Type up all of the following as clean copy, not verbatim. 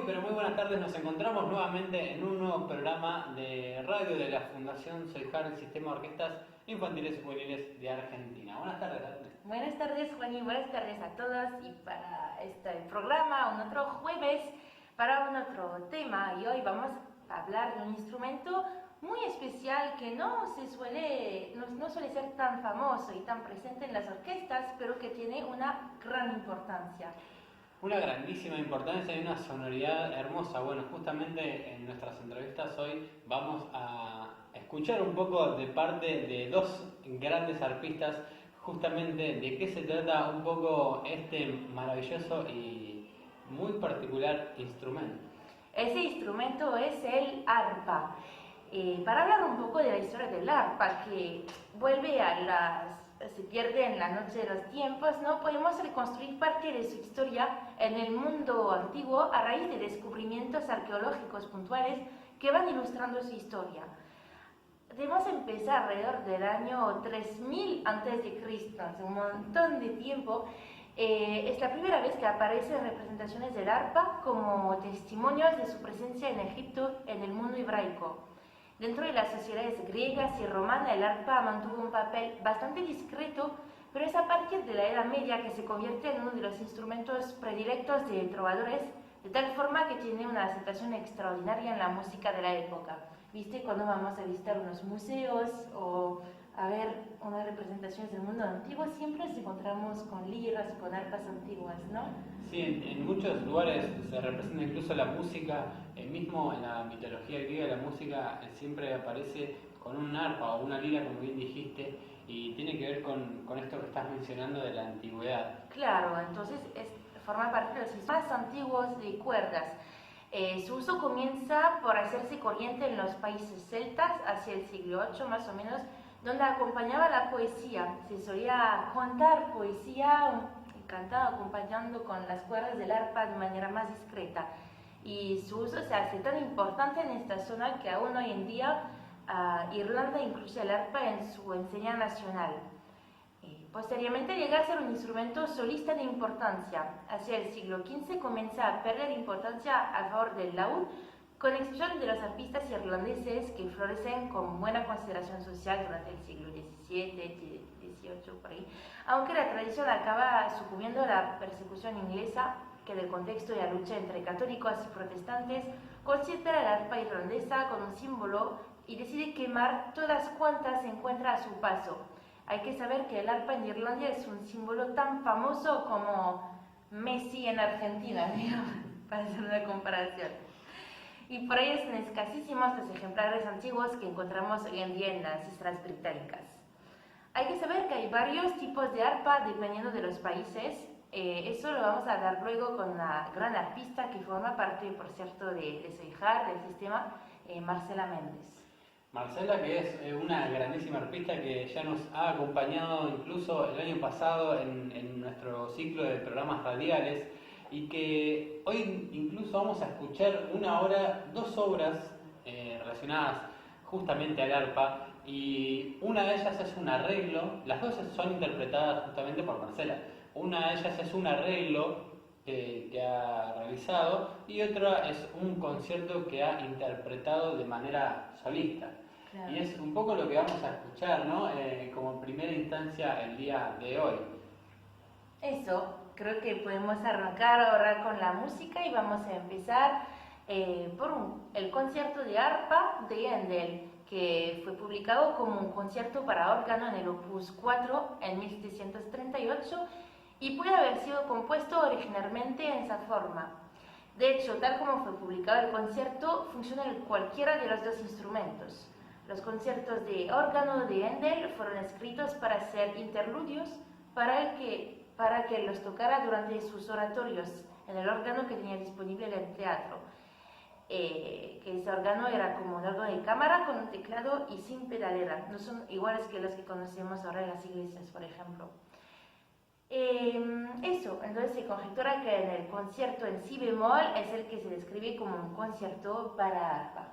pero muy buenas tardes. Nos encontramos nuevamente en un nuevo programa de radio de la Fundación Soyjar, el Sistema de Orquestas Infantiles y Juveniles de Argentina. Buenas tardes, Daphne. Buenas tardes, Juan, y buenas tardes a todos. Y para este programa, un otro jueves, para un otro tema. Y hoy vamos a hablar de un instrumento muy especial que no suele ser tan famoso y tan presente en las orquestas, pero que tiene una gran importancia. Una grandísima importancia y una sonoridad hermosa. Bueno, justamente en nuestras entrevistas hoy vamos a escuchar un poco de parte de dos grandes arpistas, justamente de qué se trata un poco este maravilloso y muy particular instrumento. Ese instrumento es el arpa. Para hablar un poco de la historia del arpa, que se pierde en la noche de los tiempos, ¿no? Podemos reconstruir parte de su historia en el mundo antiguo a raíz de descubrimientos arqueológicos puntuales que van ilustrando su historia. Debemos empezar alrededor del año 3000 a.C., hace un montón de tiempo. Es la primera vez que aparecen representaciones del arpa como testimonios de su presencia en Egipto, en el mundo hebraico. Dentro de las sociedades griegas y romanas, el arpa mantuvo un papel bastante discreto, pero es a partir de la Edad Media que se convierte en uno de los instrumentos predilectos de trovadores, de tal forma que tiene una aceptación extraordinaria en la música de la época. ¿Viste? Cuando vamos a visitar unos museos o a ver unas representaciones del mundo antiguo, siempre nos encontramos con liras y con arpas antiguas, ¿no? Sí, en muchos lugares se representa incluso la música, mismo en la mitología griega la música siempre aparece con un arpa o una lira, como bien dijiste, y tiene que ver con esto que estás mencionando de la antigüedad. Claro, entonces forma parte de los sistemas más antiguos de cuerdas. Su uso comienza por hacerse corriente en los países celtas hacia el siglo VIII más o menos, donde acompañaba la poesía. Se solía contar poesía cantado acompañando con las cuerdas del arpa de manera más discreta, y su uso se hace tan importante en esta zona que aún hoy en día Irlanda incluye el arpa en su enseñanza nacional. Posteriormente llega a ser un instrumento solista de importancia. Hacia el siglo XV comienza a perder importancia a favor del laúd, con excepción de los arpistas irlandeses que florecen con buena consideración social durante el siglo XVII, XVIII, por ahí, aunque la tradición acaba sucumbiendo a la persecución inglesa, que del contexto de la lucha entre católicos y protestantes considera la arpa irlandesa como un símbolo y decide quemar todas cuantas se encuentra a su paso. Hay que saber que el arpa en Irlanda es un símbolo tan famoso como Messi en Argentina, digamos, para hacer una comparación. Y por ahí son escasísimos los ejemplares antiguos que encontramos hoy en día en las islas británicas. Hay que saber que hay varios tipos de arpa dependiendo de los países. Eso lo vamos a hablar luego con una gran arpista que forma parte, por cierto, de Soyjar, del sistema, Marcela Méndez. Marcela, que es una grandísima arpista que ya nos ha acompañado incluso el año pasado en nuestro ciclo de programas radiales, y que hoy incluso vamos a escuchar dos obras relacionadas justamente al arpa, y una de ellas es un arreglo. Las dos son interpretadas justamente por Marcela. Una de ellas es un arreglo que ha realizado, y otra es un concierto que ha interpretado de manera solista. Claro. Y es un poco lo que vamos a escuchar, ¿no? Como primera instancia el día de hoy. Eso, creo que podemos arrancar ahora con la música y vamos a empezar por el concierto de arpa de Handel, que fue publicado como un concierto para órgano en el Opus 4 en 1738 y puede haber sido compuesto originalmente en esa forma. De hecho, tal como fue publicado el concierto, funciona en cualquiera de los dos instrumentos. Los conciertos de órgano de Handel fueron escritos para ser interludios para que los tocara durante sus oratorios en el órgano que tenía disponible en el teatro. Que ese órgano era como un órgano de cámara con un teclado y sin pedalera. No son iguales que los que conocemos ahora en las iglesias, por ejemplo. Entonces se conjetura que en el concierto en si bemol es el que se describe como un concierto para arpa.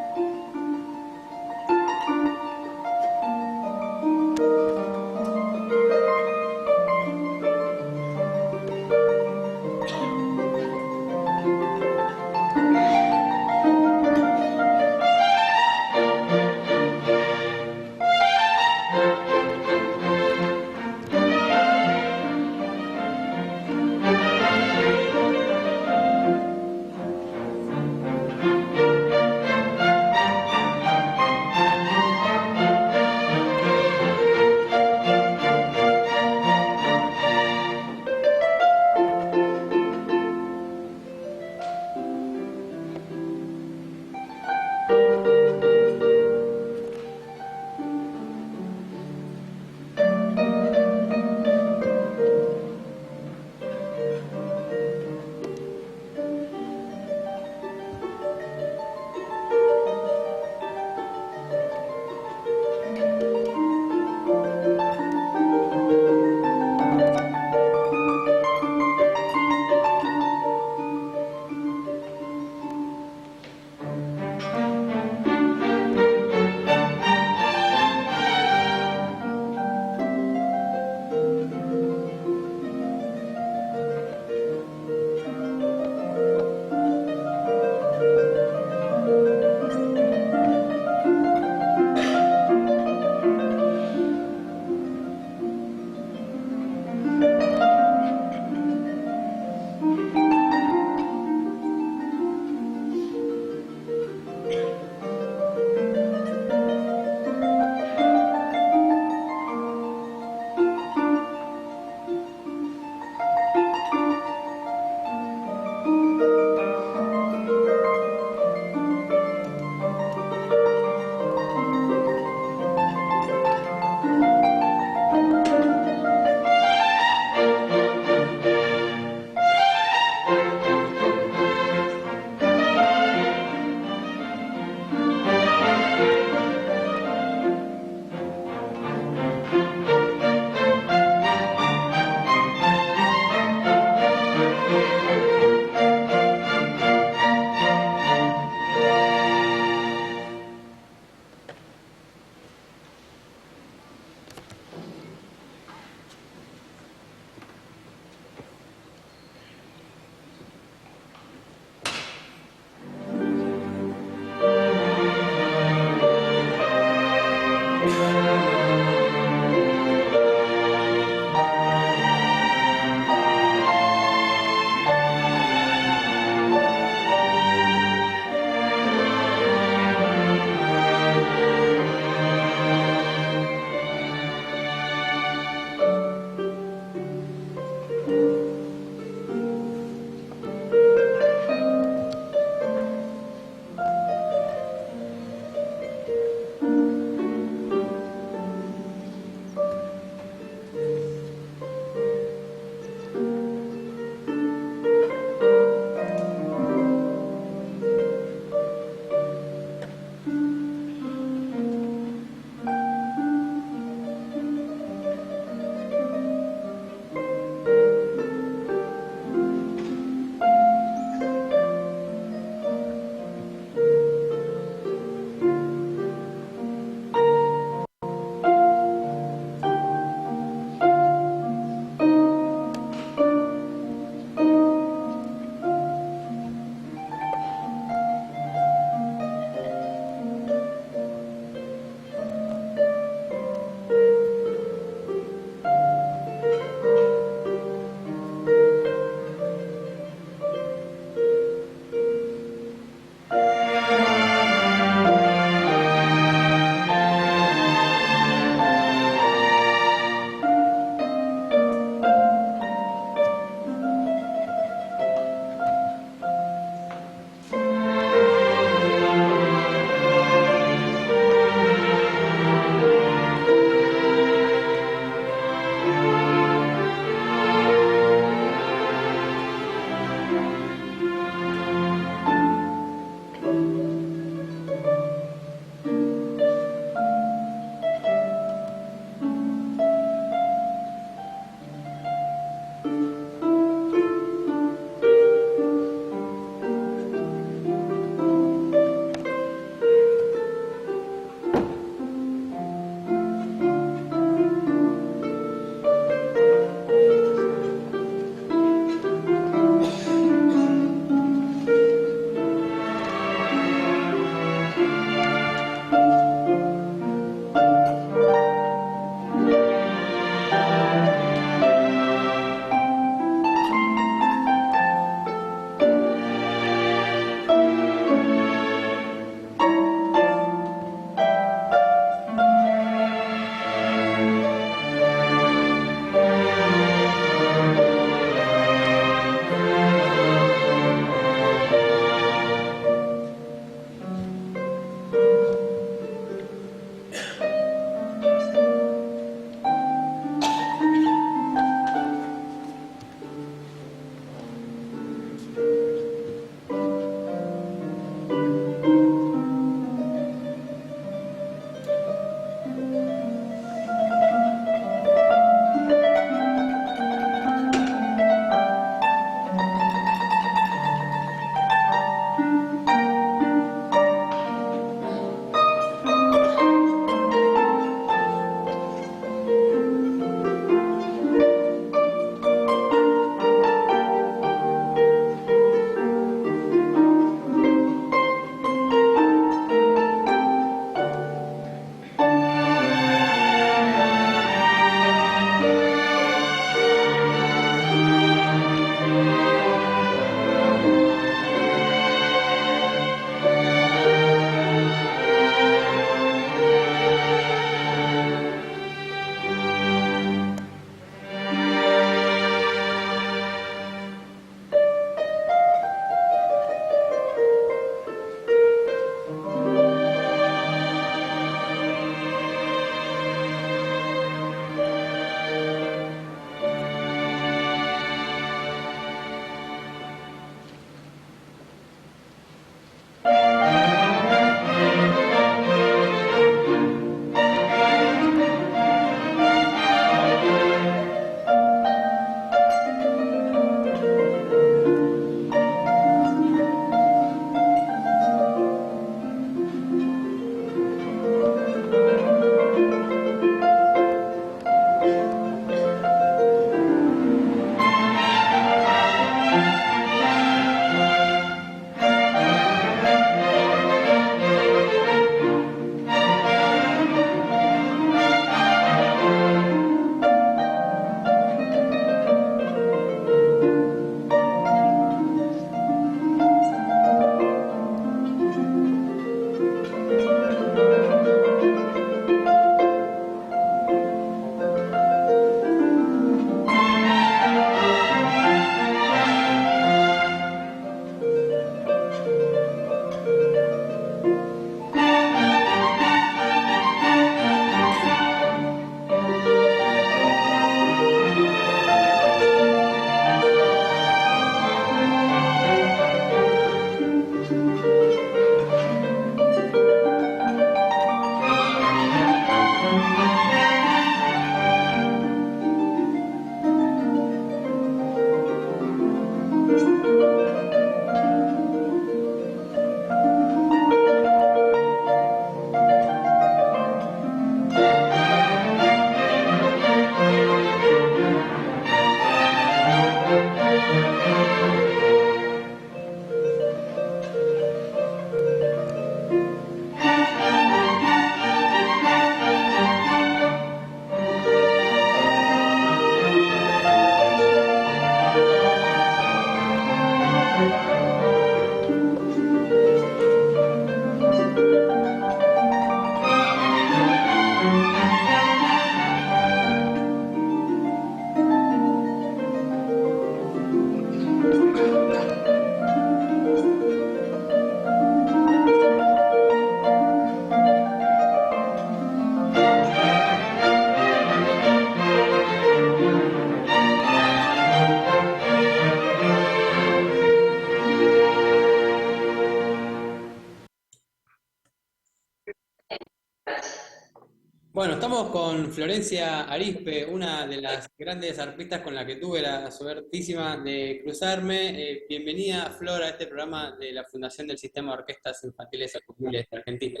Bueno, estamos con Florencia Arispe, una de las grandes arpistas con la que tuve la suertísima de cruzarme. Bienvenida, Flor, a este programa de la Fundación del Sistema de Orquestas Infantiles y Juveniles de Argentina.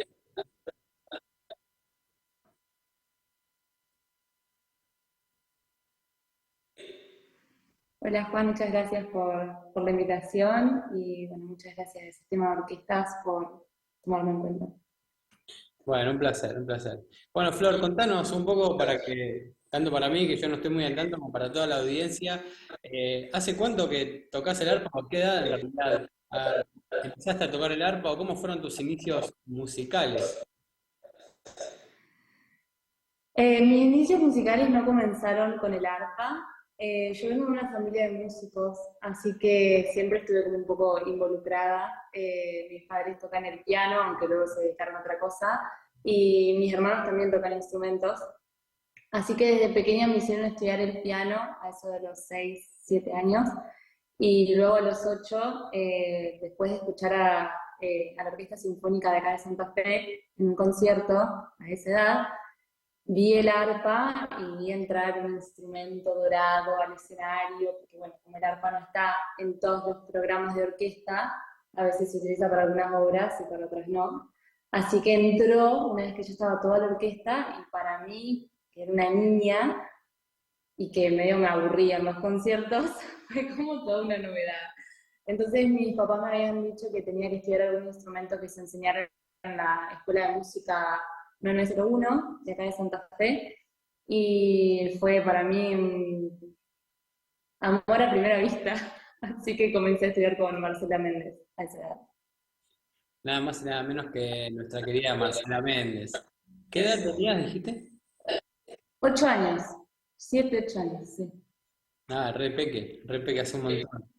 Hola Juan, muchas gracias por la invitación y bueno, muchas gracias al Sistema de Orquestas por tomarme en cuenta. Bueno, un placer, un placer. Bueno, Flor, contanos un poco para que, tanto para mí, que yo no estoy muy al tanto, como para toda la audiencia, ¿hace cuánto que tocas el arpa o qué edad en realidad empezaste a tocar el arpa o cómo fueron tus inicios musicales? Mis inicios musicales no comenzaron con el arpa. Yo vengo de una familia de músicos, así que siempre estuve como un poco involucrada. Mis padres tocan el piano, aunque luego se dedicaron a otra cosa, y mis hermanos también tocan instrumentos. Así que desde pequeña me hicieron estudiar el piano, a eso de los 6, 7 años, y luego a los 8, después de escuchar a la Orquesta Sinfónica de acá de Santa Fe en un concierto a esa edad, vi el arpa y vi entrar un instrumento dorado al escenario, porque bueno, como el arpa no está en todos los programas de orquesta, a veces se utiliza para algunas obras y para otras no. Así que entró una vez que yo estaba toda la orquesta y para mí, que era una niña y que medio me aburría en los conciertos, fue como toda una novedad. Entonces mis papás me habían dicho que tenía que estudiar algún instrumento que se enseñara en la Escuela de Música 901 de acá de Santa Fe, y fue para mí un amor a primera vista, así que comencé a estudiar con Marcela Méndez a esa edad. Nada más y nada menos que nuestra querida Marcela Méndez. ¿Qué edad tenías, dijiste? 8 años, 7, 8 años, sí. Ah, re peque hace un montón.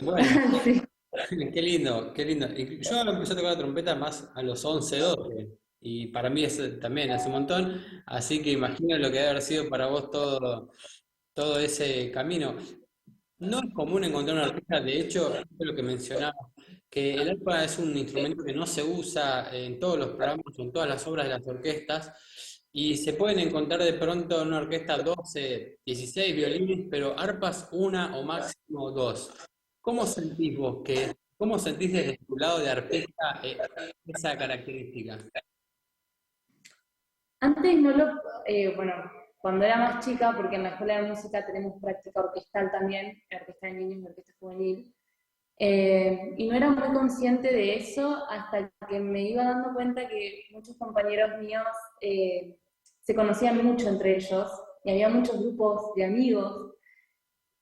Bueno, Sí. qué lindo, qué lindo. Y yo empecé a tocar la trompeta más a los 11 12 y para mí es, también hace un montón, así que imagino lo que debe haber sido para vos todo ese camino. No es común encontrar una orquesta, de hecho, es lo que mencionaba, que el arpa es un instrumento que no se usa en todos los programas, en todas las obras de las orquestas, y se pueden encontrar de pronto en una orquesta 12, 16 violines, pero arpas una o máximo dos. ¿Cómo sentís vos cómo sentís desde tu lado de arpista esa característica? Antes no lo, bueno, cuando era más chica, porque en la escuela de música tenemos práctica orquestal también, orquesta de niños y orquesta juvenil, y no era muy consciente de eso hasta que me iba dando cuenta que muchos compañeros míos se conocían mucho entre ellos y había muchos grupos de amigos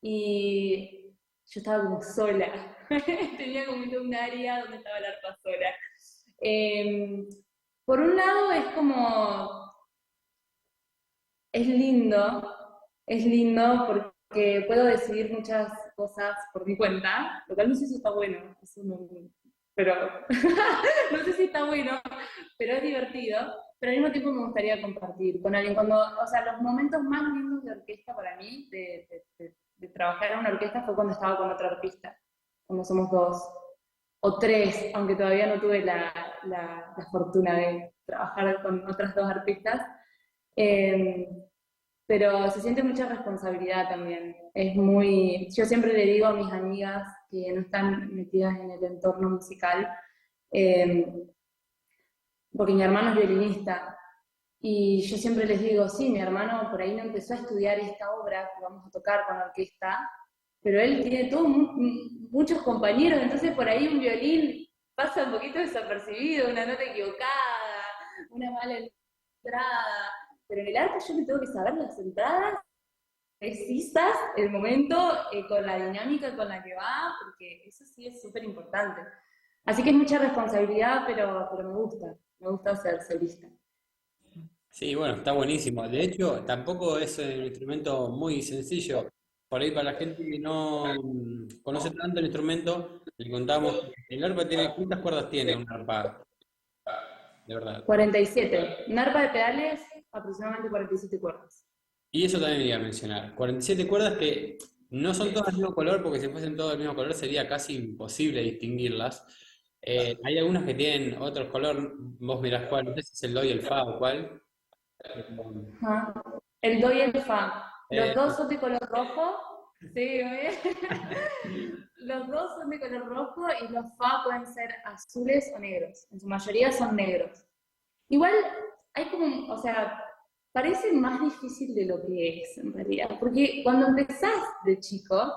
y yo estaba como sola, tenía como un área donde estaba la arpa sola. Eh, por un lado es como, es lindo porque puedo decidir muchas cosas por mi cuenta, lo cual no sé si está bueno, eso no, pero no sé si está bueno, pero es divertido, pero al mismo tiempo me gustaría compartir con alguien. Cuando, o sea, los momentos más lindos de orquesta para mí, de trabajar en una orquesta, fue cuando estaba con otra artista, cuando somos dos, o tres, aunque todavía no tuve la fortuna de trabajar con otras dos artistas. Eh, pero se siente mucha responsabilidad también. Es muy, yo siempre le digo a mis amigas que no están metidas en el entorno musical, eh, porque mi hermano es violinista, y yo siempre les digo, sí, mi hermano por ahí no empezó a estudiar esta obra que vamos a tocar con la orquesta, pero él tiene todos muchos compañeros, entonces por ahí un violín pasa un poquito desapercibido, una nota equivocada, una mala entrada, pero en el arte yo me tengo que saber las entradas precisas, el momento, con la dinámica con la que va, porque eso sí es súper importante. Así que es mucha responsabilidad, pero me gusta ser solista. Sí, bueno, está buenísimo. De hecho, tampoco es un instrumento muy sencillo. Por ahí para la gente que no conoce tanto el instrumento, le contamos que el arpa tiene, ¿cuántas cuerdas tiene un arpa? De verdad. 47. Un arpa de pedales, aproximadamente 47 cuerdas. Y eso también iba a mencionar. 47 cuerdas que no son todas del mismo color, porque si fuesen todas del mismo color sería casi imposible distinguirlas. Hay algunas que tienen otro color, vos mirás cuál, no sé si es el do y el fa o cuál. Ajá. El do y el fa. Los Eh, dos son de color rojo. Sí, ¿ves? Los dos son de color rojo y los fa pueden ser azules o negros. En su mayoría son negros. Igual hay como, o sea, parece más difícil de lo que es en realidad, porque cuando empezás de chico,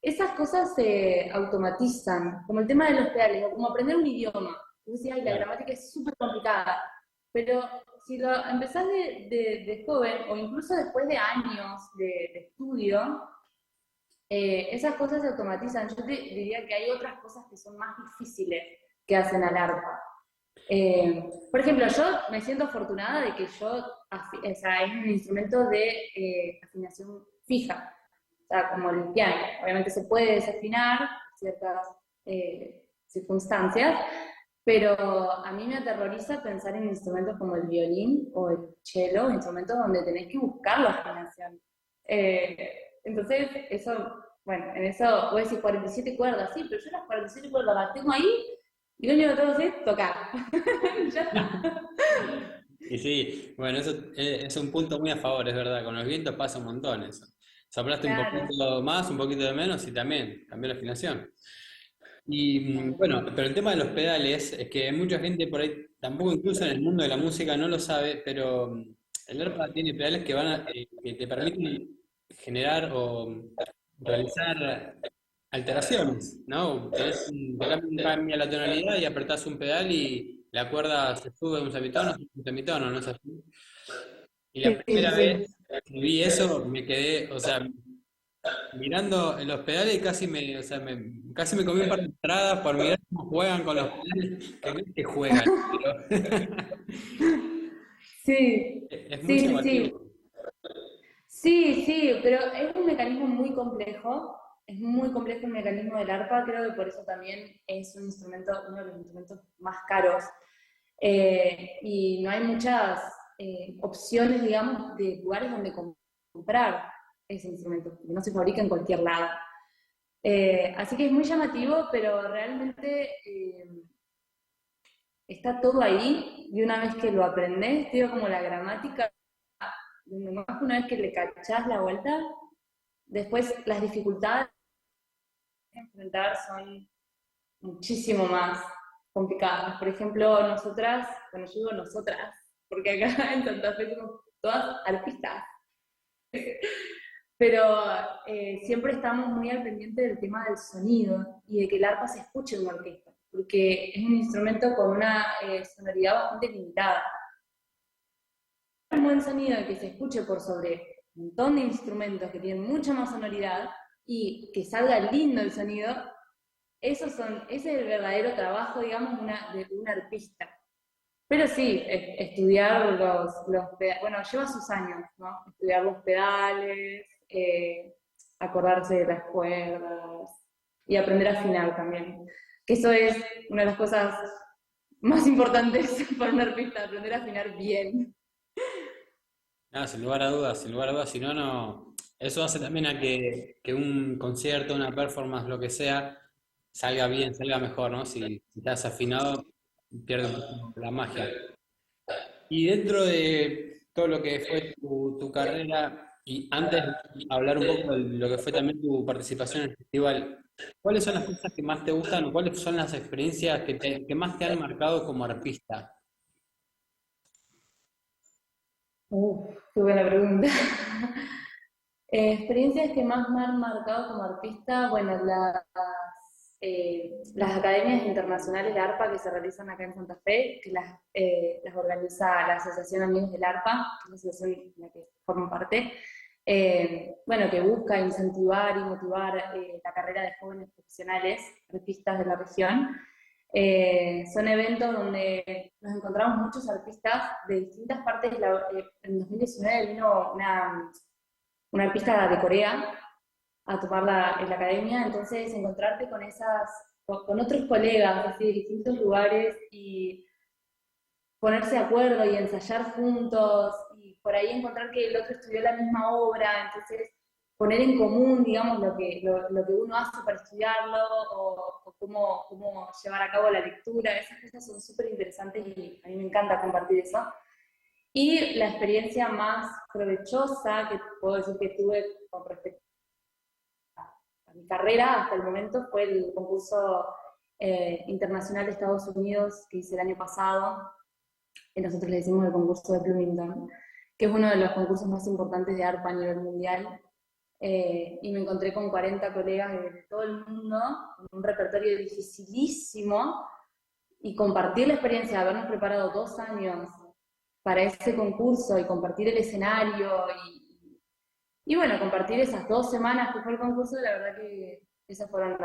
esas cosas se automatizan, como el tema de los pedales, o como aprender un idioma. Entonces, ay, la claro. gramática es súper complicada, pero si lo empezás de joven, o incluso después de años de estudio, esas cosas se automatizan. Yo te diría que hay otras cosas que son más difíciles que hacen al arpa. Por ejemplo, yo me siento afortunada de que yo, o sea, es un instrumento de afinación fija, o sea, como el piano. Obviamente se puede desafinar ciertas circunstancias, pero a mí me aterroriza pensar en instrumentos como el violín o el cello, instrumentos donde tenés que buscar la afinación. Entonces, eso, bueno, en eso vos decís 47 cuerdas, sí, pero yo las 47 cuerdas las tengo ahí y lo único que tengo que hacer es tocar. Ya está. Y sí, bueno, eso es un punto muy a favor, es verdad. Con los vientos pasa un montón eso. Soplaste un Claro, poquito más, un poquito de menos y también cambió la afinación. Y claro. bueno, pero el tema de los pedales es que mucha gente por ahí, tampoco incluso en el mundo de la música no lo sabe, pero el arpa tiene pedales que que te permiten generar o realizar alteraciones, ¿no? Te cambia la tonalidad y apretás un pedal y la cuerda se sube un semitono, sube un semitono, ¿no es así? Y la Sí, sí, primera sí. vez que vi eso me quedé, o sea, mirando en los pedales y o sea, casi me comí un par de entradas por mirar cómo juegan con los pedales, que no es que juegan, pero Sí, es muy sí, sí, sí. llamativo. Sí, sí, pero es un mecanismo muy complejo. Es muy complejo el mecanismo del arpa. Creo que por eso también es un instrumento, uno de los instrumentos más caros. Y no hay muchas opciones, digamos, de lugares donde comprar ese instrumento, porque no se fabrica en cualquier lado. Así que es muy llamativo, pero realmente está todo ahí y una vez que lo aprendes, digo, como la gramática, más que una vez que le cachás la vuelta, después las dificultades que enfrentar son muchísimo más complicadas. Por ejemplo, nosotras, bueno, yo digo nosotras, porque acá en Santa Fe somos todas artistas, pero siempre estamos muy al pendiente del tema del sonido y de que el arpa se escuche en una orquesta, porque es un instrumento con una sonoridad bastante limitada. Un buen sonido que se escuche por sobre un montón de instrumentos que tienen mucha más sonoridad y que salga lindo el sonido, ese es el verdadero trabajo, digamos, de un artista. Pero sí, estudiar los pedales, bueno, lleva sus años, ¿no? Estudiar los pedales, acordarse de las cuerdas y aprender a afinar también. Que eso es una de las cosas más importantes para un artista, aprender a afinar bien. No, sin lugar a dudas, sin lugar a dudas, si no, no. Eso hace también a que un concierto, una performance, lo que sea, salga bien, salga mejor, ¿no? Si estás afinado, pierde un poco la magia. Y dentro de todo lo que fue tu carrera, y antes de hablar un poco de lo que fue también tu participación en el festival, ¿cuáles son las cosas que más te gustan o cuáles son las experiencias que más te han marcado como artista? Qué buena pregunta. Experiencias que más me han marcado como artista, bueno, las academias internacionales de ARPA que se realizan acá en Santa Fe, que las organiza la Asociación Amigos del ARPA, que es la asociación de la que formo parte, bueno, que busca incentivar y motivar la carrera de jóvenes profesionales, artistas de la región. Son eventos donde nos encontramos muchos artistas de distintas partes. En 2019 vino una artista de Corea a tomarla en la academia, entonces encontrarte con otros colegas así, de distintos lugares y ponerse de acuerdo y ensayar juntos y por ahí encontrar que el otro estudió la misma obra, entonces poner en común, digamos, lo que uno hace para estudiarlo o cómo llevar a cabo la lectura, esas cosas son súper interesantes y a mí me encanta compartir eso. Y la experiencia más provechosa que puedo decir que tuve con respecto a mi carrera hasta el momento fue el concurso internacional de Estados Unidos que hice el año pasado, que nosotros le decimos el concurso de Bloomington, que es uno de los concursos más importantes de arpa a nivel mundial. Y me encontré con 40 colegas de todo el mundo, con un repertorio dificilísimo, y compartir la experiencia de habernos preparado 2 años para ese concurso y compartir el escenario y bueno, compartir esas 2 semanas que fue el concurso, la verdad que esas fueron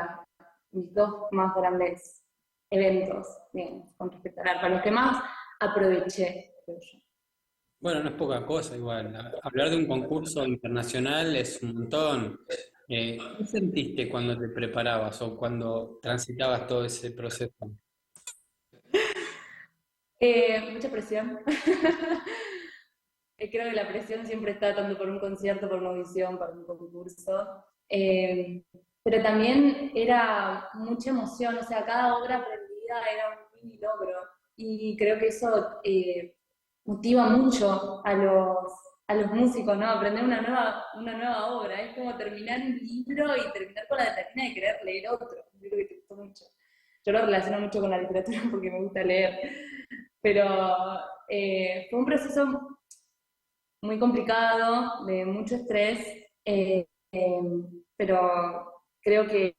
mis 2 más grandes eventos, digamos, con respecto al arpa, los que más aproveché, creo yo. Bueno, no es poca cosa igual. Hablar de un concurso internacional es un montón. ¿Qué sentiste cuando te preparabas o cuando transitabas todo ese proceso? Mucha presión. Creo que la presión siempre está tanto por un concierto, por una audición, por un concurso. Pero también era mucha emoción, o sea, cada obra aprendida era un mini logro. Y creo que eso motiva mucho a los músicos, ¿no? Aprender una nueva obra. Es como terminar un libro y terminar con la adrenalina de querer leer otro. Yo creo que te gustó mucho. Yo lo relaciono mucho con la literatura porque me gusta leer. Pero fue un proceso muy complicado, de mucho estrés, pero creo que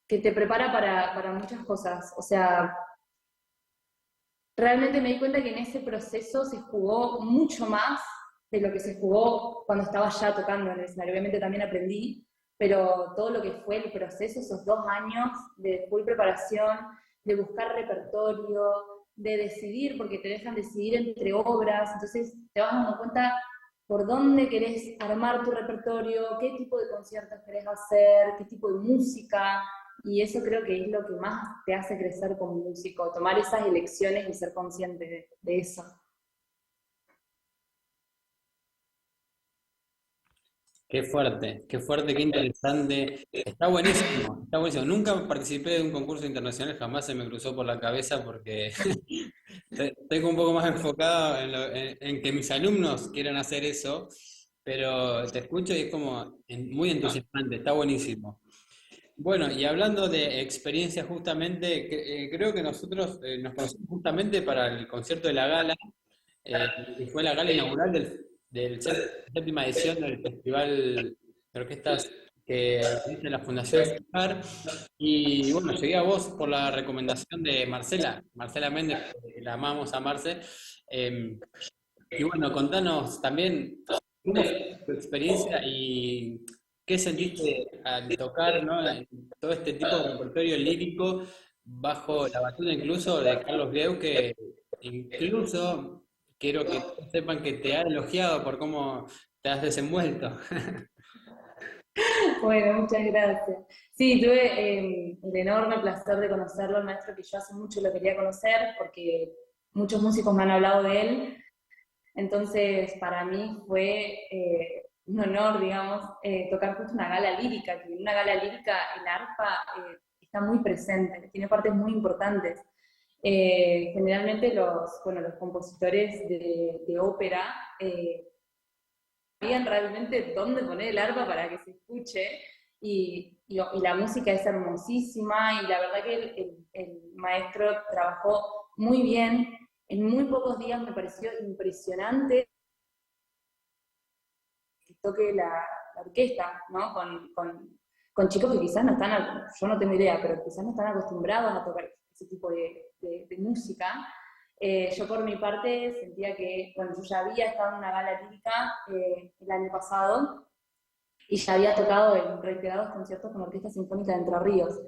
te prepara para muchas cosas. O sea, realmente me di cuenta que en ese proceso se jugó mucho más de lo que se jugó cuando estaba ya tocando en el escenario. Obviamente también aprendí, pero todo lo que fue el proceso, esos 2 años de full preparación, de buscar repertorio, de decidir, porque te dejan decidir entre obras, entonces te vas dando cuenta por dónde querés armar tu repertorio, qué tipo de conciertos querés hacer, qué tipo de música, y eso creo que es lo que más te hace crecer como músico, tomar esas elecciones y ser consciente de eso. Qué fuerte, qué interesante. Está buenísimo, está buenísimo. Nunca participé de un concurso internacional, jamás se me cruzó por la cabeza porque estoy un poco más enfocado en que mis alumnos quieran hacer eso, pero te escucho y es como muy entusiasmante, está buenísimo. Bueno, y hablando de experiencias justamente, creo que nosotros nos conocimos justamente para el concierto de la gala, que fue la gala inaugural séptima edición del Festival de Orquestas que organiza la Fundación CIPAR. Y bueno, llegué a vos por la recomendación de Marcela Méndez, que la amamos a Marce. Y bueno, contanos también cómo fue tu experiencia y qué sentiste al tocar, ¿no? Todo este tipo de repertorio lírico bajo la batuta incluso de Carlos Bleu, que incluso quiero que todos sepan que te ha elogiado por cómo te has desenvuelto. Bueno, muchas gracias. Sí, tuve el enorme placer de conocerlo, el maestro que yo hace mucho lo quería conocer, porque muchos músicos me han hablado de él. Entonces, para mí fue un honor, digamos, tocar justo una gala lírica, que en una gala lírica el arpa está muy presente, tiene partes muy importantes. Generalmente los compositores de ópera sabían realmente dónde poner el arpa para que se escuche, y la música es hermosísima, y la verdad que el maestro trabajó muy bien. En muy pocos días me pareció impresionante que toque la orquesta, ¿no? Con chicos que quizás no están, yo no tengo idea, pero quizás no están acostumbrados a tocar ese tipo de música. Yo por mi parte sentía que, bueno, yo ya había estado en una gala lírica el año pasado y ya había tocado en reiterados conciertos con la Orquesta Sinfónica de Entre Ríos.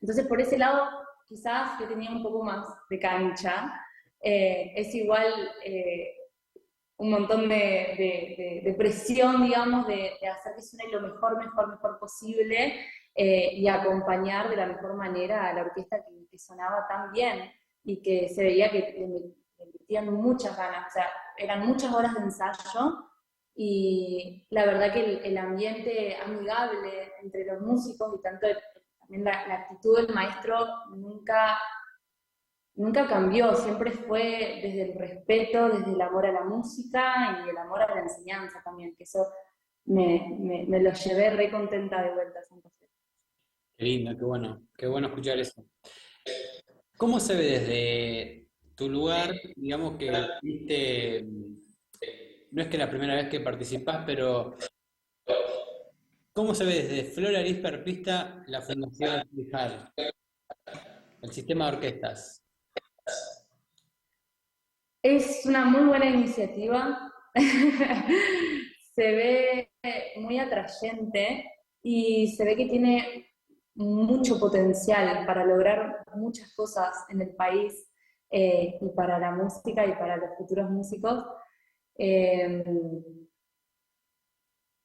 Entonces por ese lado quizás yo tenía un poco más de cancha. Es igual un montón de presión, digamos, de hacer que suene lo mejor posible y acompañar de la mejor manera a la orquesta que sonaba tan bien y que se veía que le metían muchas ganas, o sea, eran muchas horas de ensayo y la verdad que el ambiente amigable entre los músicos y tanto también la actitud del maestro nunca nunca cambió, siempre fue desde el respeto, desde el amor a la música y el amor a la enseñanza también, que eso me lo llevé re contenta de vuelta a Santa Fe. Qué lindo, qué bueno escuchar eso. ¿Cómo se ve desde tu lugar, digamos que viste, no es que la primera vez que participás, pero ¿cómo se ve desde Flor Arispe Pista la Fundación FIJAR, el sistema de orquestas? Es una muy buena iniciativa, se ve muy atrayente y se ve que tiene mucho potencial para lograr muchas cosas en el país y para la música y para los futuros músicos. Eh,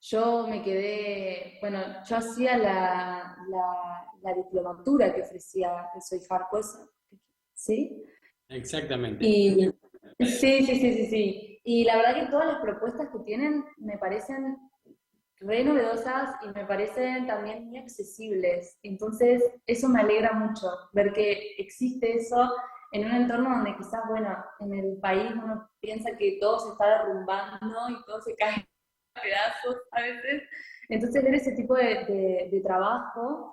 yo me quedé, bueno, yo hacía la diplomatura que ofrecía el Soy Hardcore, ¿sí? Exactamente. Y sí. Y la verdad que todas las propuestas que tienen me parecen re novedosas y me parecen también muy accesibles. Entonces, eso me alegra mucho, ver que existe eso en un entorno donde quizás, bueno, en el país uno piensa que todo se está derrumbando y todo se cae a pedazos a veces. Entonces, ver ese tipo de trabajo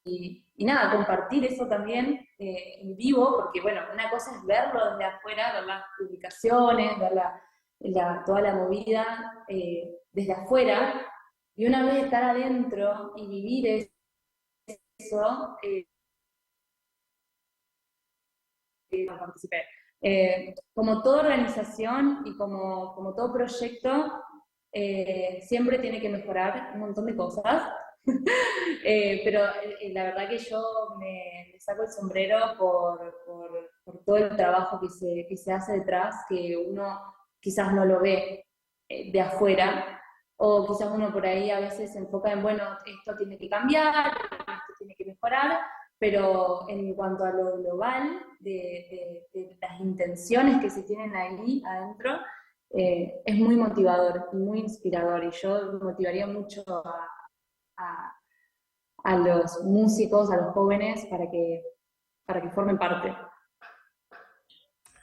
y nada, compartir eso también en vivo, porque bueno, una cosa es verlo desde afuera, ver las publicaciones, ver toda la movida desde afuera, y una vez estar adentro y vivir eso, participé. Como toda organización y como todo proyecto, siempre tiene que mejorar un montón de cosas. Pero la verdad que yo me saco el sombrero por todo el trabajo que se hace detrás, que uno quizás no lo ve de afuera, o quizás uno por ahí a veces se enfoca en, bueno, esto tiene que cambiar, esto tiene que mejorar, pero en cuanto a lo global, de las intenciones que se tienen ahí adentro, es muy motivador y muy inspirador, y yo motivaría mucho a, a los músicos, a los jóvenes, para que formen parte.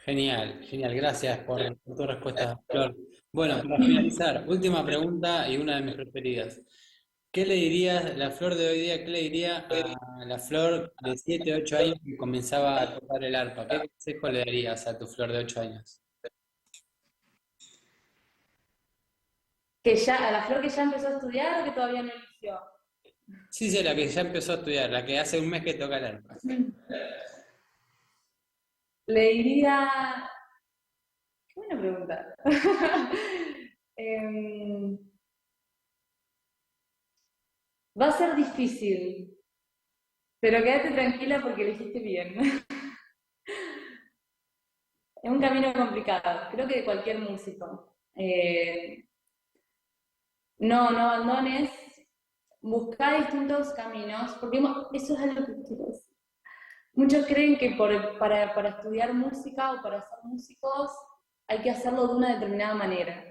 Genial, genial, gracias por tu respuesta, Flor. Bueno, para finalizar, última pregunta y una de mis preferidas. ¿Qué le dirías, la Flor de hoy día, qué le diría a la Flor de 7, 8 años que comenzaba a tocar el arpa? ¿Qué consejo le darías a tu Flor de 8 años? Que ya, a la Flor que ya empezó a estudiar o que todavía no inició. Sí, sí, la que ya empezó a estudiar, la que hace un mes que toca el arpa. Le diría. Qué buena pregunta. Va a ser difícil, pero quédate tranquila porque lo hiciste bien. Es un camino complicado, creo que de cualquier músico. No abandones, busca distintos caminos, porque eso es algo que quiero decir. Muchos creen que para estudiar música o para ser músicos hay que hacerlo de una determinada manera.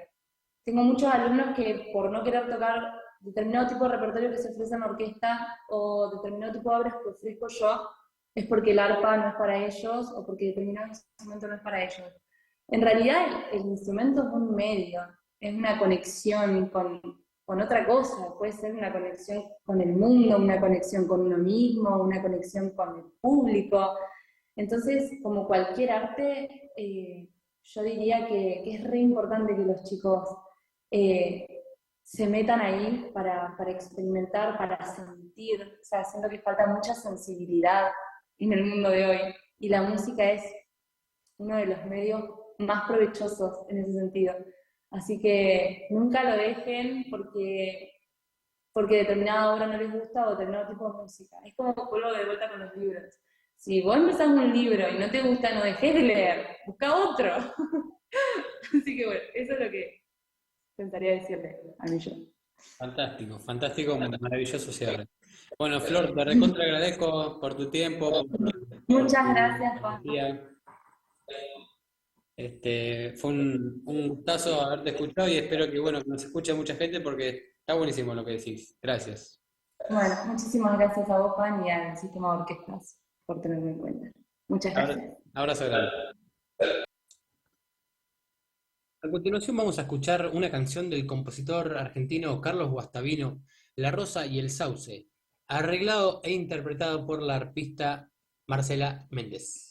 Tengo muchos alumnos que por no querer tocar determinado tipo de repertorio que se ofrece en orquesta o determinado tipo de obras que ofrezco yo, es porque el arpa no es para ellos o porque determinado instrumento no es para ellos. En realidad el instrumento es un medio, es una conexión con otra cosa, puede ser una conexión con el mundo, una conexión con uno mismo, una conexión con el público. Entonces, como cualquier arte, yo diría que es re importante que los chicos se metan ahí para experimentar, para sentir. O sea, siento que falta mucha sensibilidad en el mundo de hoy, y la música es uno de los medios más provechosos en ese sentido. Así que nunca lo dejen porque determinada obra no les gusta o determinado tipo de música. Es como vuelvo de vuelta con los libros. Si vos empezás un libro y no te gusta, no dejes de leer, busca otro. Así que bueno, eso es lo que pensaría decirle a mí yo. Fantástico, fantástico, maravilloso cierre. Bueno, Flor, te recontra agradezco por tu tiempo, por Muchas tu gracias, Juan. energía. Fue un gustazo haberte escuchado y espero que, bueno, que nos escuche mucha gente porque está buenísimo lo que decís. Gracias. Bueno, muchísimas gracias a vos, Juan, y al sistema de orquestas por tenerme en cuenta. Muchas gracias. Abrazo grande. A continuación vamos a escuchar una canción del compositor argentino Carlos Guastavino, La Rosa y el Sauce, arreglado e interpretado por la arpista Marcela Méndez.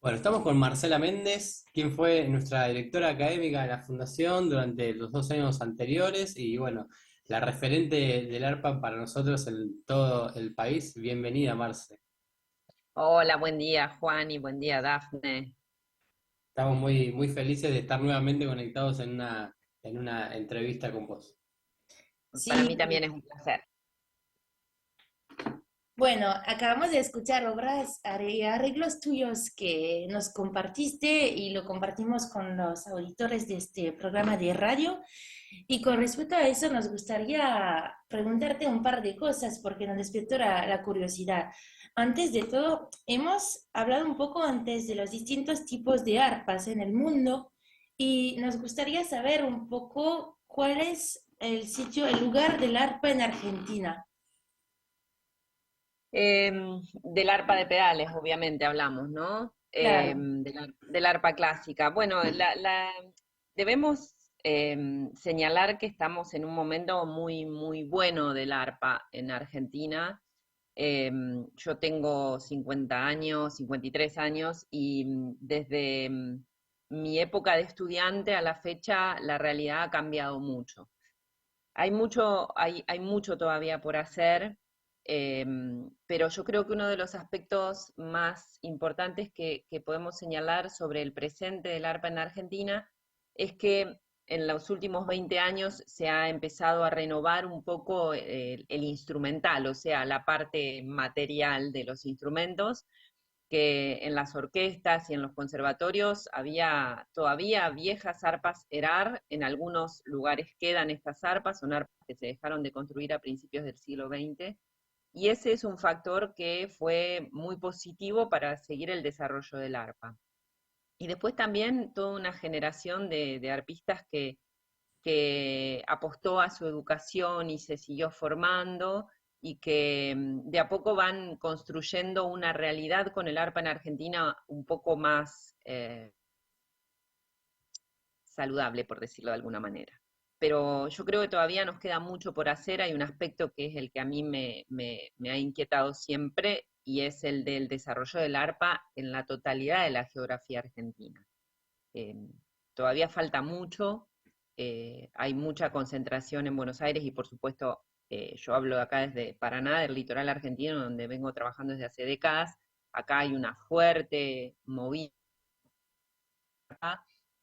Bueno, estamos con Marcela Méndez, quien fue nuestra directora académica de la Fundación durante los 2 años anteriores y bueno, la referente del ARPA para nosotros en todo el país. Bienvenida, Marce. Hola, buen día Juan y buen día Dafne. Estamos muy, muy felices de estar nuevamente conectados en una entrevista con vos. Para Sí, mí también es un placer. bueno, acabamos de escuchar obras y arreglos tuyos que nos compartiste y lo compartimos con los auditores de este programa de radio. Y con respecto a eso, nos gustaría preguntarte un par de cosas porque nos despertó la curiosidad. Antes de todo, hemos hablado un poco antes de los distintos tipos de arpas en el mundo y nos gustaría saber un poco cuál es el sitio, el lugar del arpa en Argentina. Del arpa de pedales, obviamente hablamos, ¿no? Claro. Del arpa clásica. Bueno, debemos señalar que estamos en un momento muy, muy bueno del arpa en Argentina. Yo tengo 50 años, 53 años, y desde mi época de estudiante a la fecha la realidad ha cambiado mucho. Hay mucho todavía por hacer, pero yo creo que uno de los aspectos más importantes que podemos señalar sobre el presente del arpa en Argentina es que en los últimos 20 años se ha empezado a renovar un poco el instrumental, o sea, la parte material de los instrumentos, que en las orquestas y en los conservatorios había todavía viejas arpas Erard, en algunos lugares quedan estas arpas, son arpas que se dejaron de construir a principios del siglo XX, y ese es un factor que fue muy positivo para seguir el desarrollo del arpa. Y después también toda una generación de arpistas que apostó a su educación y se siguió formando, y que de a poco van construyendo una realidad con el arpa en Argentina un poco más saludable, por decirlo de alguna manera. Pero yo creo que todavía nos queda mucho por hacer. Hay un aspecto que es el que a mí me ha inquietado siempre, y es el del desarrollo del arpa en la totalidad de la geografía argentina. Eh, Todavía falta mucho, hay mucha concentración en Buenos Aires y por supuesto yo hablo de acá desde Paraná, del litoral argentino, donde vengo trabajando desde hace décadas. Acá hay una fuerte movida,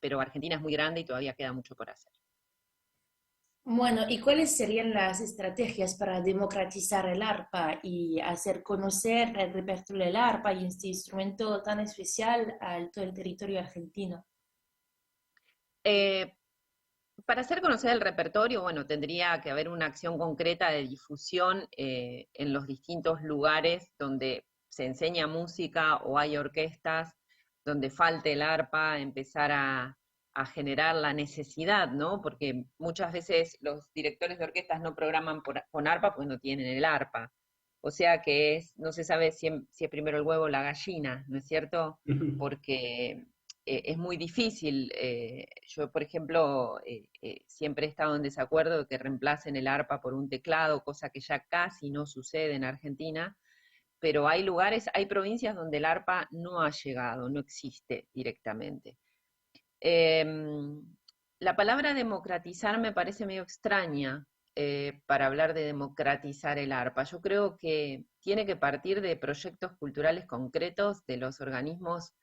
pero Argentina es muy grande y todavía queda mucho por hacer. Bueno, ¿y cuáles serían las estrategias para democratizar el arpa y hacer conocer el repertorio del arpa y este instrumento tan especial a todo el territorio argentino? Eh, Para hacer conocer el repertorio, bueno, tendría que haber una acción concreta de difusión en los distintos lugares donde se enseña música o hay orquestas, donde falte el arpa, empezar a generar la necesidad, ¿no? Porque muchas veces los directores de orquestas no programan con arpa porque no tienen el arpa. O sea que no se sabe si es primero el huevo o la gallina, ¿no es cierto? Porque es muy difícil. Yo, por ejemplo, siempre he estado en desacuerdo de que reemplacen el arpa por un teclado, cosa que ya casi no sucede en Argentina, pero hay lugares, hay provincias donde el arpa no ha llegado, no existe directamente. La palabra democratizar me parece medio extraña para hablar de democratizar el arpa. Yo creo que tiene que partir de proyectos culturales concretos de los organismos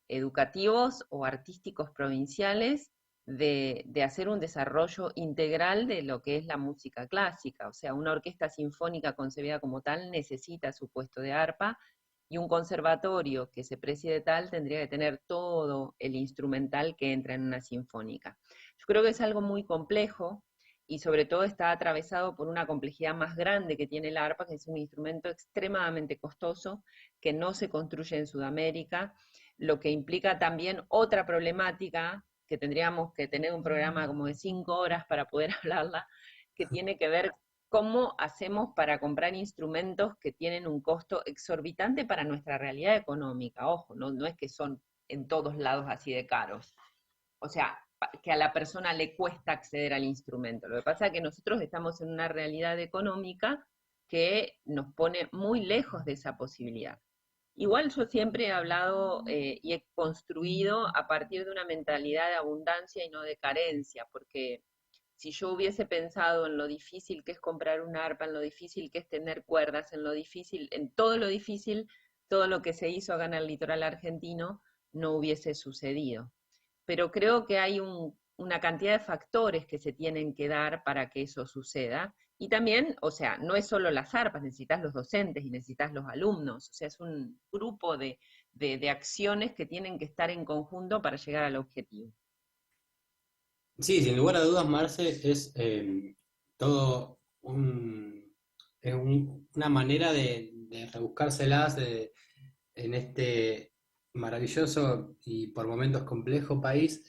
educativos o artísticos provinciales, de hacer un desarrollo integral de lo que es la música clásica. O sea, una orquesta sinfónica concebida como tal necesita su puesto de arpa, y un conservatorio que se preside tal tendría que tener todo el instrumental que entra en una sinfónica. Yo creo que es algo muy complejo, y sobre todo está atravesado por una complejidad más grande que tiene el arpa, que es un instrumento extremadamente costoso, que no se construye en Sudamérica, lo que implica también otra problemática, que tendríamos que tener un programa como de 5 horas para poder hablarla, que tiene que ver cómo hacemos para comprar instrumentos que tienen un costo exorbitante para nuestra realidad económica. Ojo, no es que son en todos lados así de caros. O sea, que a la persona le cuesta acceder al instrumento. Lo que pasa es que nosotros estamos en una realidad económica que nos pone muy lejos de esa posibilidad. Igual yo siempre he hablado y he construido a partir de una mentalidad de abundancia y no de carencia, porque si yo hubiese pensado en lo difícil que es comprar un arpa, en lo difícil que es tener cuerdas, en lo difícil, en todo lo difícil, todo lo que se hizo acá en el litoral argentino no hubiese sucedido. Pero creo que hay una cantidad de factores que se tienen que dar para que eso suceda. Y también, o sea, no es solo las arpas, necesitas los docentes y necesitas los alumnos. O sea, es un grupo de acciones que tienen que estar en conjunto para llegar al objetivo. Sí, sin lugar a dudas, Marce, es todo una manera de rebuscárselas en este maravilloso y por momentos complejo país.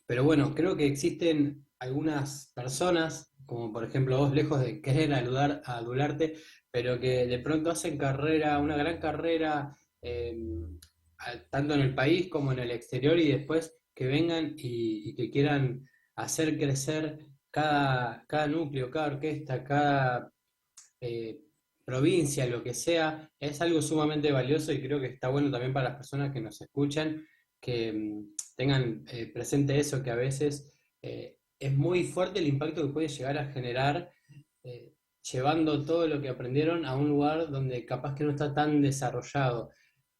Pero bueno, creo que existen algunas personas, como por ejemplo vos, lejos de querer adularte, pero que de pronto hacen carrera, una gran carrera, tanto en el país como en el exterior, y después que vengan y que quieran hacer crecer cada núcleo, cada orquesta, cada eh, provincia, lo que sea, es algo sumamente valioso y creo que está bueno también para las personas que nos escuchan, que tengan presente eso, que a veces es muy fuerte el impacto que puede llegar a generar llevando todo lo que aprendieron a un lugar donde capaz que no está tan desarrollado.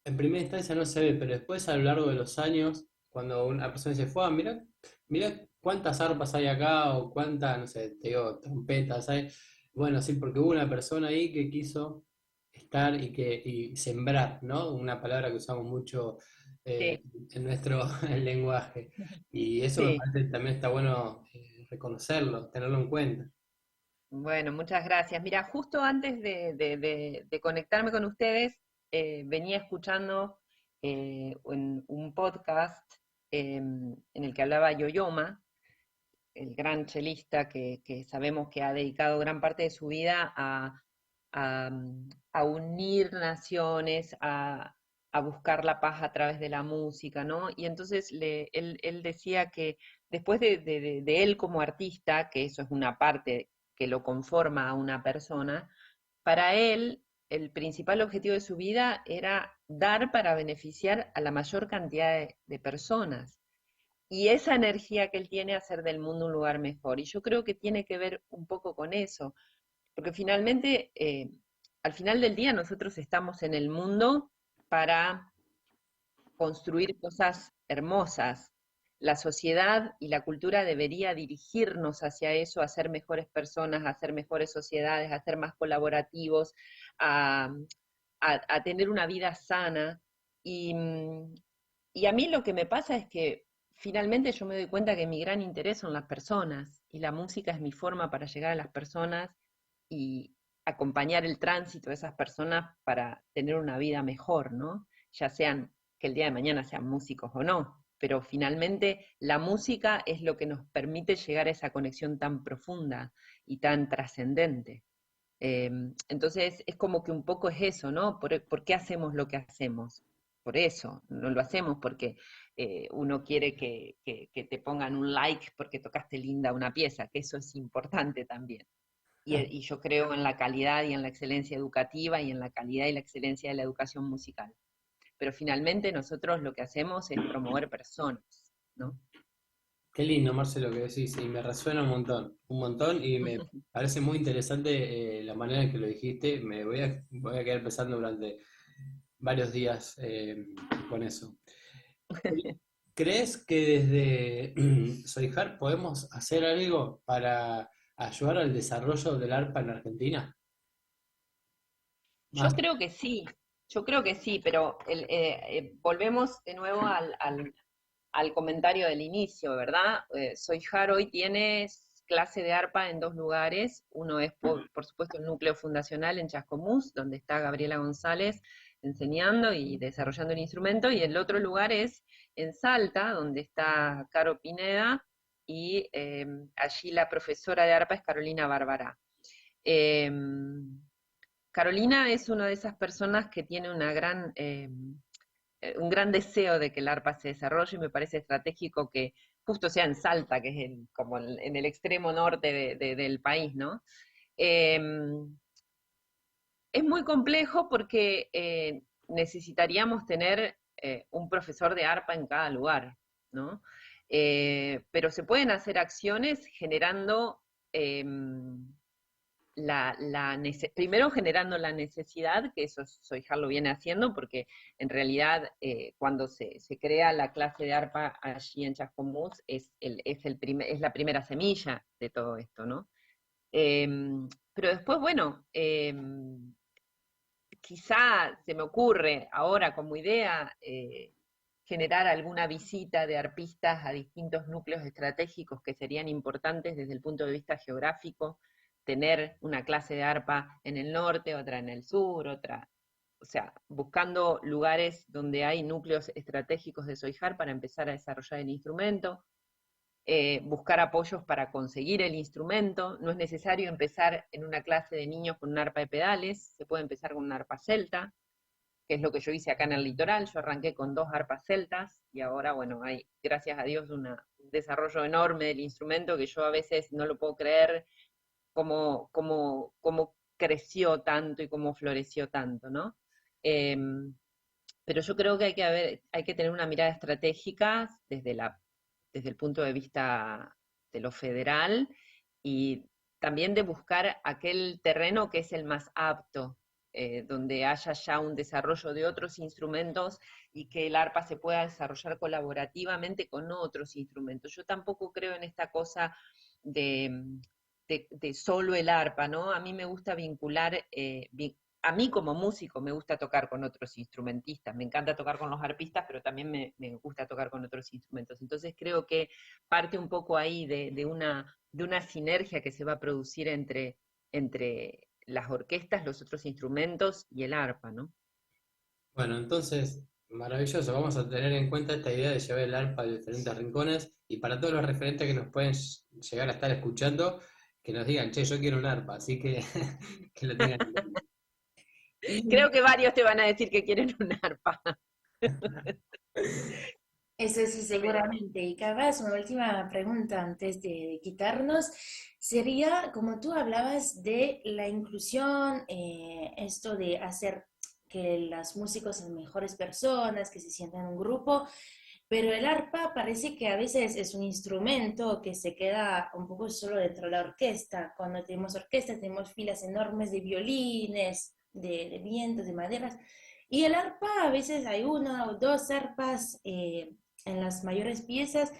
En primera instancia no se ve, pero después a lo largo de los años, cuando una persona dice, fue, mira, mira cuántas arpas hay acá o cuántas, no sé, te digo, trompetas hay. Bueno, sí, porque hubo una persona ahí que quiso estar y sembrar, ¿no? Una palabra que usamos mucho Sí, en nuestro lenguaje. Y eso me sí. parece que también está bueno reconocerlo, tenerlo en cuenta. Bueno, muchas gracias. Mira, justo antes de conectarme con ustedes, venía escuchando un podcast en el que hablaba Yo-Yoma, el gran chelista que sabemos que ha dedicado gran parte de su vida a unir naciones, a buscar la paz a través de la música, ¿no? Y entonces él decía que después de él como artista, que eso es una parte que lo conforma a una persona, para él el principal objetivo de su vida era dar para beneficiar a la mayor cantidad de personas y esa energía que él tiene hacer del mundo un lugar mejor. Y yo creo que tiene que ver un poco con eso, porque finalmente, al final del día, nosotros estamos en el mundo para construir cosas hermosas. La sociedad y la cultura debería dirigirnos hacia eso, a ser mejores personas, a ser mejores sociedades, a ser más colaborativos, a, a tener una vida sana. Y, y a mí lo que me pasa es que finalmente yo me doy cuenta que mi gran interés son las personas y la música es mi forma para llegar a las personas y acompañar el tránsito de esas personas para tener una vida mejor, ¿no? Ya sean que el día de mañana sean músicos o no, pero finalmente la música es lo que nos permite llegar a esa conexión tan profunda y tan trascendente. Entonces es como que un poco es eso, ¿no? ¿Por qué hacemos lo que hacemos? Por eso, no lo hacemos porque uno quiere que te pongan un like porque tocaste linda una pieza, que eso es importante también. Y yo creo en la calidad y en la excelencia educativa y en la calidad y la excelencia de la educación musical. Pero finalmente nosotros lo que hacemos es promover personas, ¿no? Qué lindo, Marcelo, que decís, y me resuena un montón, y me parece muy interesante la manera en que lo dijiste. Voy a quedar pensando durante varios días con eso. ¿Crees que desde Soijar podemos hacer algo para ayudar al desarrollo del arpa en Argentina? Yo Más, creo que sí, yo creo que sí, pero volvemos de nuevo al comentario del inicio, ¿verdad? Soy Jaro y tienes clase de arpa en dos lugares. Uno es, por supuesto, el núcleo fundacional en Chascomús, donde está Gabriela González enseñando y desarrollando el instrumento, y el otro lugar es en Salta, donde está Caro Pineda, y allí la profesora de arpa es Carolina Bárbara. Eh, Carolina es una de esas personas que tiene un gran deseo de que el ARPA se desarrolle y me parece estratégico que justo sea en Salta, que es como en el extremo norte del país, ¿no? Eh, es muy complejo porque necesitaríamos tener un profesor de ARPA en cada lugar, ¿no? Pero se pueden hacer acciones generando primero generando la necesidad, que eso Soijar lo viene haciendo, porque en realidad cuando se crea la clase de arpa allí en Chascomús es la primera semilla de todo esto, ¿no? Eh, pero después, bueno, quizá se me ocurre ahora como idea generar alguna visita de arpistas a distintos núcleos estratégicos que serían importantes desde el punto de vista geográfico, tener una clase de arpa en el norte, otra en el sur, otra, o sea, buscando lugares donde hay núcleos estratégicos de Soijar para empezar a desarrollar el instrumento, buscar apoyos para conseguir el instrumento. No es necesario empezar en una clase de niños con un arpa de pedales, se puede empezar con un arpa celta, que es lo que yo hice acá en el litoral. Yo arranqué con dos arpas celtas y ahora, bueno, hay, gracias a Dios, desarrollo enorme del instrumento que yo a veces no lo puedo creer cómo creció tanto y cómo floreció tanto, ¿no? Pero yo creo que hay que tener una mirada estratégica desde el punto de vista de lo federal y también de buscar aquel terreno que es el más apto, donde haya ya un desarrollo de otros instrumentos y que el arpa se pueda desarrollar colaborativamente con otros instrumentos. Yo tampoco creo en esta cosa de solo el arpa, ¿no? A mí me gusta vincular, a mí como músico me gusta tocar con otros instrumentistas, me encanta tocar con los arpistas, pero también me gusta tocar con otros instrumentos. Entonces creo que parte un poco ahí de una sinergia que se va a producir entre las orquestas, los otros instrumentos y el arpa, ¿no? Bueno, entonces, maravilloso. Vamos a tener en cuenta esta idea de llevar el arpa a diferentes rincones y para todos los referentes que nos pueden llegar a estar escuchando, que nos digan, che, yo quiero un arpa, así que que lo tengan en cuenta. Creo que varios te van a decir que quieren un arpa. Eso sí, seguramente. Y capaz una última pregunta antes de quitarnos sería, como tú hablabas de la inclusión, esto de hacer que los músicos sean mejores personas, que se sientan en un grupo, pero el arpa parece que a veces es un instrumento que se queda un poco solo dentro de la orquesta. Cuando tenemos orquesta tenemos filas enormes de violines, de vientos, de maderas, y el arpa a veces hay una o dos arpas en las mayores piezas.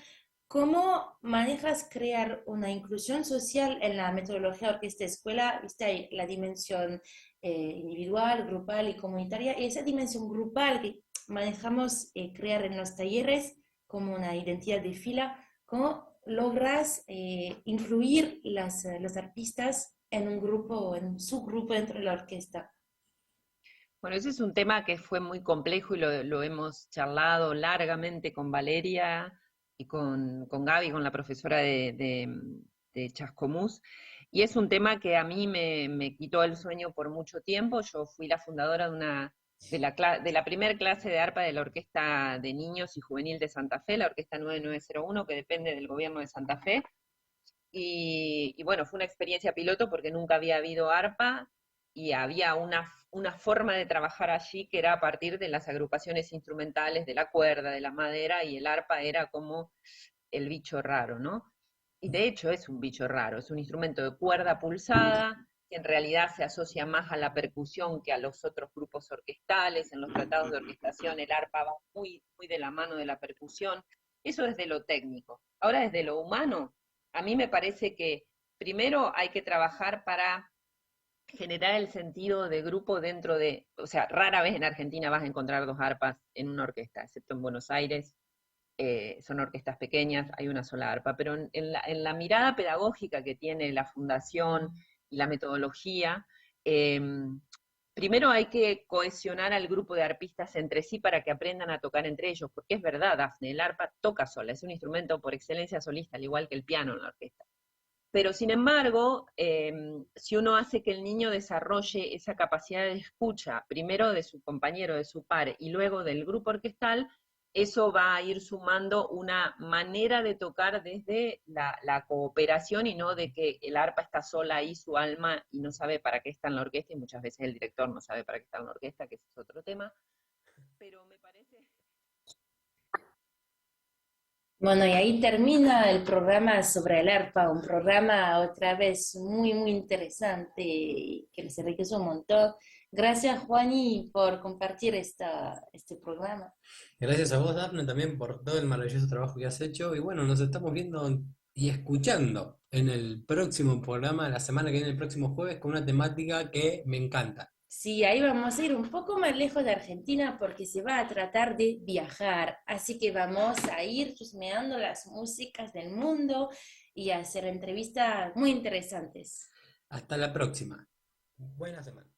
¿Cómo manejas crear una inclusión social en la metodología orquesta-escuela? Viste ahí la dimensión individual, grupal y comunitaria, y esa dimensión grupal que manejamos crear en los talleres como una identidad de fila. ¿Cómo logras incluir los artistas en un grupo o en un subgrupo dentro de la orquesta? Bueno, ese es un tema que fue muy complejo y lo hemos charlado largamente con Valeria y con Gaby, con la profesora de Chascomús, y es un tema que a mí me quitó el sueño por mucho tiempo. Yo fui la fundadora de la primera clase de arpa de la Orquesta de Niños y Juvenil de Santa Fe, la Orquesta 9901, que depende del gobierno de Santa Fe, y bueno, fue una experiencia piloto porque nunca había habido arpa y había una forma de trabajar allí que era a partir de las agrupaciones instrumentales, de la cuerda, de la madera, y el arpa era como el bicho raro, ¿no? Y de hecho es un bicho raro, es un instrumento de cuerda pulsada, que en realidad se asocia más a la percusión que a los otros grupos orquestales. En los tratados de orquestación el arpa va muy, muy de la mano de la percusión. Eso desde lo técnico. Ahora desde lo humano, a mí me parece que primero hay que trabajar para generar el sentido de grupo dentro de, o sea, rara vez en Argentina vas a encontrar dos arpas en una orquesta, excepto en Buenos Aires, son orquestas pequeñas, hay una sola arpa, pero en la mirada pedagógica que tiene la fundación y la metodología, primero hay que cohesionar al grupo de arpistas entre sí para que aprendan a tocar entre ellos, porque es verdad, Dafne, el arpa toca sola, es un instrumento por excelencia solista, al igual que el piano en la orquesta. Pero sin embargo, si uno hace que el niño desarrolle esa capacidad de escucha, primero de su compañero, de su par, y luego del grupo orquestal, eso va a ir sumando una manera de tocar desde la cooperación y no de que el arpa está sola ahí, su alma, y no sabe para qué está en la orquesta, y muchas veces el director no sabe para qué está en la orquesta, que ese es otro tema. Pero me parece... Bueno, y ahí termina el programa sobre el arpa, un programa otra vez muy, muy interesante que les enriqueció un montón. Gracias, Juani, por compartir este programa. Gracias a vos, Dafne, también por todo el maravilloso trabajo que has hecho. Y bueno, nos estamos viendo y escuchando en el próximo programa, la semana que viene, el próximo jueves, con una temática que me encanta. Sí, ahí vamos a ir un poco más lejos de Argentina porque se va a tratar de viajar. Así que vamos a ir chusmeando las músicas del mundo y a hacer entrevistas muy interesantes. Hasta la próxima. Buena semana.